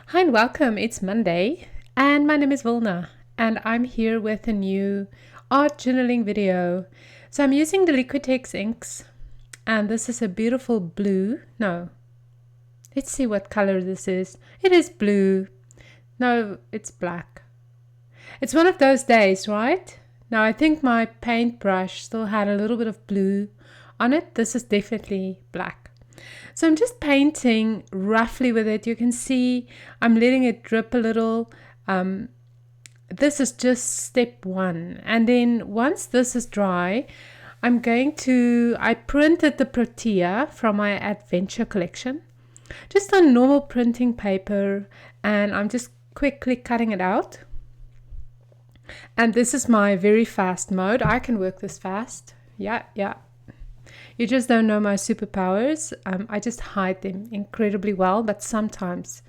Hi and welcome. It's Monday and my name is Wilna and I'm here with a new art journaling video. So I'm using the Liquitex inks and this is a beautiful blue. No, let's see what color this is. It is blue. No, it's black. It's one of those days, right? Now I think my paintbrush still had a little bit of blue on it. This is definitely black. So I'm just painting roughly with it. You can see I'm letting it drip a little. This is just step one. And then once this is dry, I printed the Protea from my adventure collection, just on normal printing paper, and I'm just quickly cutting it out. And this is my very fast mode. I can work this fast. Yeah. You just don't know my superpowers. I just hide them incredibly well, but sometimes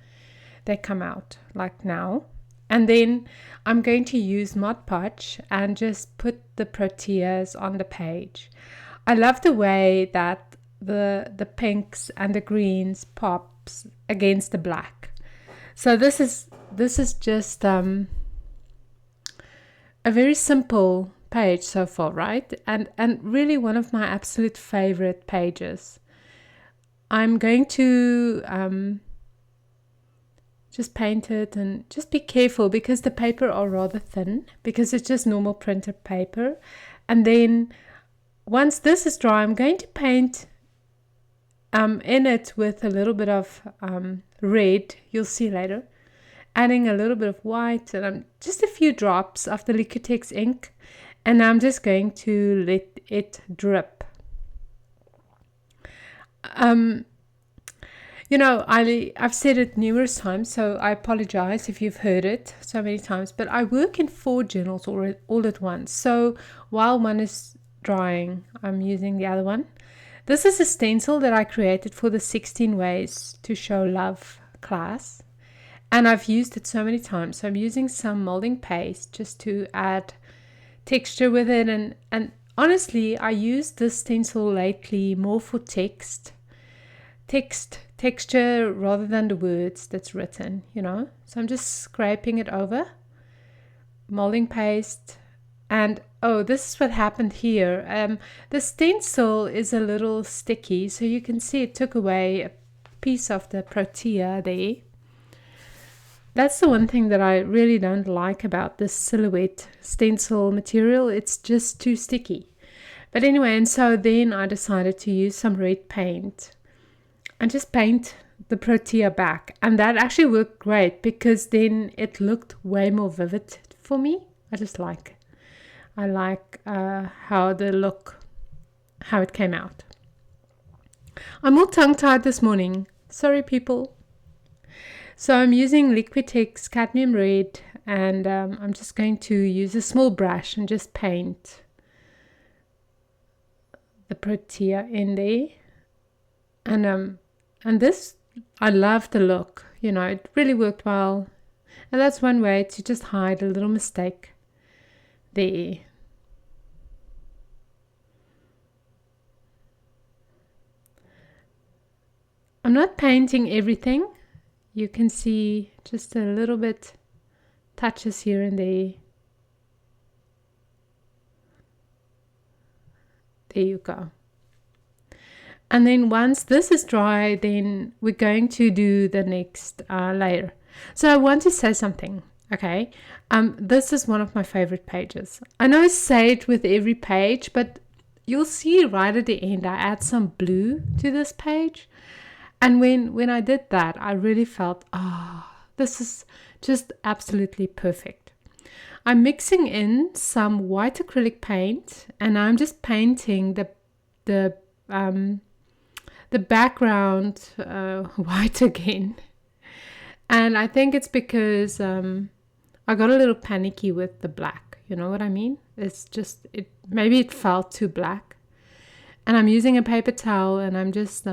they come out, like now. And then I'm going to use Mod Podge and just put the Proteas on the page. I love the way that the pinks and the greens pops against the black. So this is just a very simple page so far, right? And really one of my absolute favorite pages. I'm going to just paint it and just be careful because the paper are rather thin because it's just normal printed paper. And then once this is dry, I'm going to paint in it with a little bit of red. You'll see later. Adding a little bit of white and just a few drops of the Liquitex ink. And I'm just going to let it drip. I've said it numerous times, so I apologize if you've heard it so many times, but I work in 4 journals all at once. So while one is drying, I'm using the other one. This is a stencil that I created for the 16 Ways to Show Love class. And I've used it so many times. So I'm using some molding paste just to add texture with it, and honestly I use this stencil lately more for texture rather than the words that's written, so I'm just scraping it over molding paste. And this is what happened here. The stencil is a little sticky, so you can see it took away a piece of the Protea there. That's the one thing that I really don't like about this silhouette stencil material. It's just too sticky. But anyway, and so then I decided to use some red paint and just paint the Protea back. And that actually worked great because then it looked way more vivid for me. I like how it came out. I'm all tongue-tied this morning. Sorry, people. So I'm using Liquitex cadmium red, and I'm just going to use a small brush and just paint the Protea in there. And this, I love the look. It really worked well. And that's one way to just hide a little mistake there. I'm not painting everything. You can see just a little bit touches here and there. There you go. And then once this is dry, then we're going to do the next layer. So I want to say something, okay? This is one of my favorite pages. I know I say it with every page, but you'll see right at the end, I add some blue to this page. And when I did that, I really felt, this is just absolutely perfect. I'm mixing in some white acrylic paint, and I'm just painting the background white again. And I think it's because I got a little panicky with the black. You know what I mean? It's just maybe it felt too black. And I'm using a paper towel, and I'm just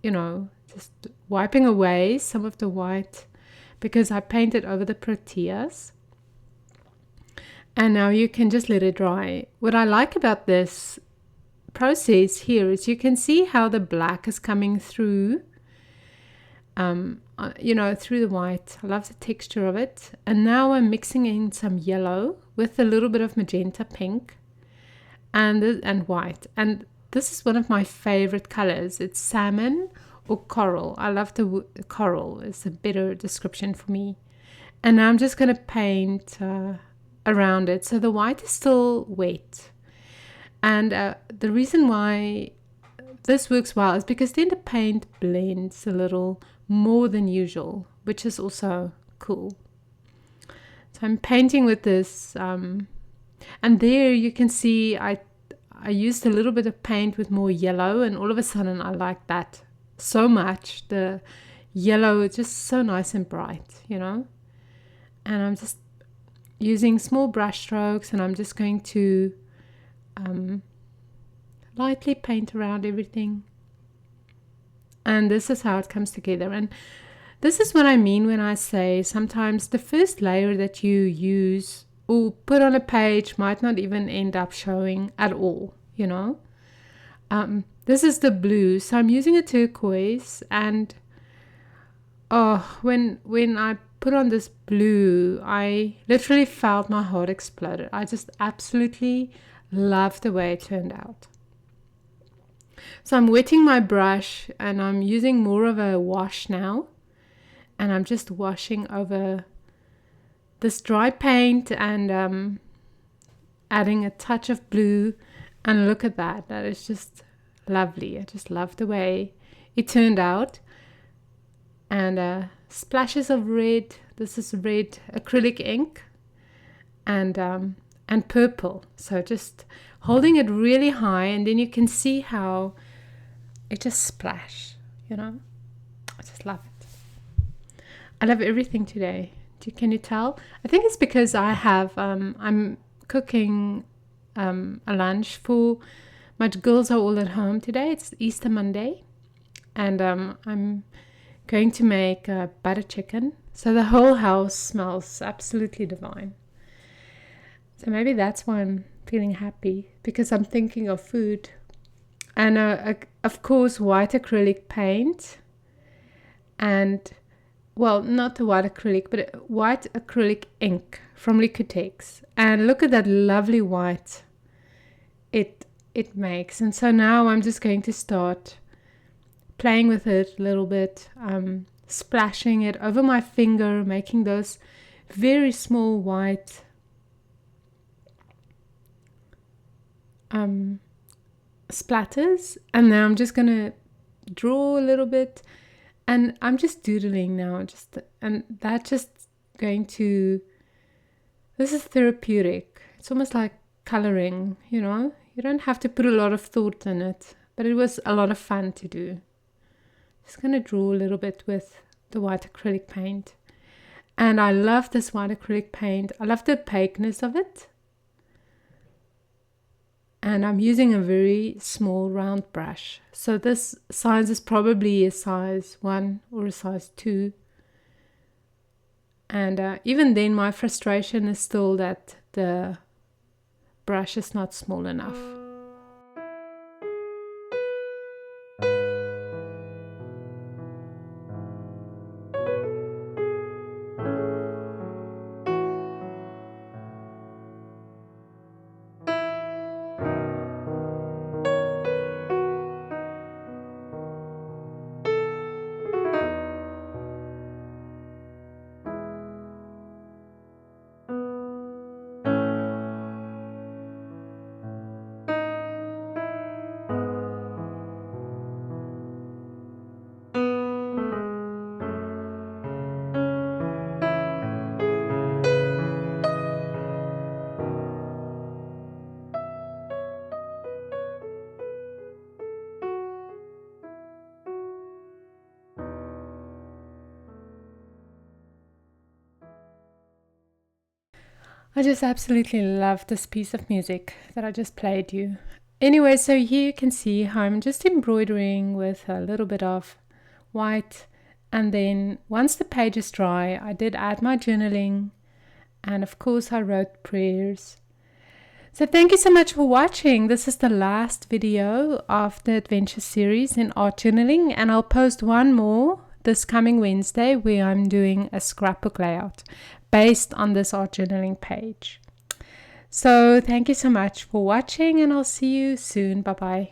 just wiping away some of the white because I painted over the Proteas. And now you can just let it dry. What I like about this process here is you can see how the black is coming through you know, through the white. I love the texture of it. And now I'm mixing in some yellow with a little bit of magenta pink and white. And this is one of my favorite colors. It's salmon or coral. I love the coral. It's a better description for me. And now I'm just going to paint around it. So the white is still wet. And the reason why this works well is because then the paint blends a little more than usual, which is also cool. So I'm painting with this, and there you can see I used a little bit of paint with more yellow, and all of a sudden I like that so much. The yellow is just so nice and bright, you know. And I'm just using small brush strokes, and I'm just going to lightly paint around everything. And this is how it comes together. And this is what I mean when I say sometimes the first layer that you use or put on a page might not even end up showing at all, you know. This is the blue, so I'm using a turquoise, and when I put on this blue, I literally felt my heart exploded. I just absolutely love the way it turned out. So I'm wetting my brush, and I'm using more of a wash now, and I'm just washing over this dry paint and adding a touch of blue. And look at that. That is just lovely. I just love the way it turned out. And splashes of red. This is red acrylic ink, and purple. So just holding it really high, and then you can see how it just splash, you know. I just love it. I love everything today. Can you tell? I think it's because I have I'm cooking a lunch for my girls. Are all at home today. It's Easter Monday, and I'm going to make butter chicken, so the whole house smells absolutely divine. So maybe that's why I'm feeling happy, because I'm thinking of food. And of course, white acrylic paint, and well, not the white acrylic, but white acrylic ink from Liquitex. And look at that lovely white it makes. And so now I'm just going to start playing with it a little bit, splashing it over my finger, making those very small white splatters. And now I'm just gonna draw a little bit, and I'm just doodling now, and that's just going to, this is therapeutic. It's almost like coloring, you know. You don't have to put a lot of thought in it, but it was a lot of fun to do. Just gonna draw a little bit with the white acrylic paint. And I love this white acrylic paint. I love the opaqueness of it. And I'm using a very small round brush. So this size is probably a size 1 or a size 2. And even then my frustration is still that the brush is not small enough. I just absolutely love this piece of music that I just played you. Anyway, so here you can see how I'm just embroidering with a little bit of white, and then once the page is dry, I did add my journaling, and of course I wrote prayers. So thank you so much for watching. This is the last video of the adventure series in art journaling, and I'll post one more this coming Wednesday where I'm doing a scrapbook layout based on this art journaling page. So thank you so much for watching, and I'll see you soon. Bye bye.